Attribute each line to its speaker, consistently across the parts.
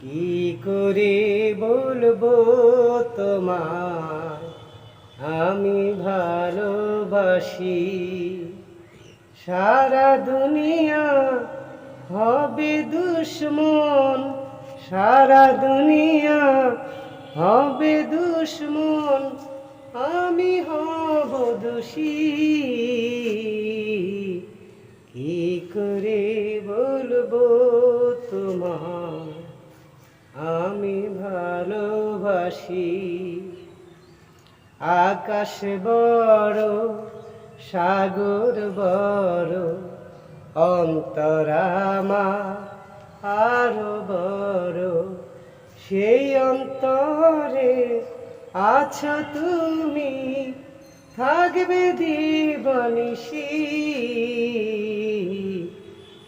Speaker 1: কি করে বলবো তোমায় আমি ভালোবাসি। সারা দুনিয়া হবে দুশ্মন, সারা দুনিয়া হবে দুশ্মন, আমি হব দোষী। কি করে বলবো তোমায় আমি ভালোবাসি। আকাশ বড় সাগর বড়, অন্তর আমার আরো বড়, সেই অন্তরে আছো তুমি, থাকবে দিবানিশি।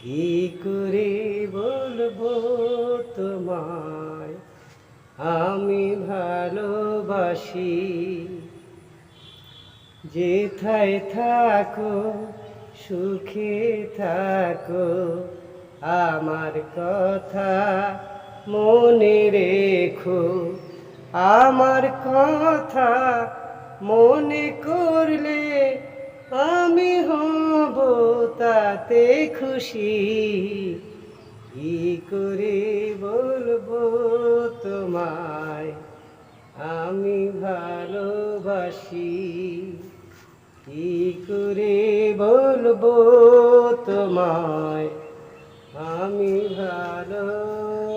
Speaker 1: কি করে বলবো তোমায় আমি ভালোবাসি। যেথায় থাকো সুখে থাকো, আমার কথা মনে রেখো, আমার কথা মনে করলে আমি হব তাতে খুশি। কি করে বলবো তোমায় আমি ভালোবাসি। কি করে বলবো তোমায় আমি ভালোবাসি।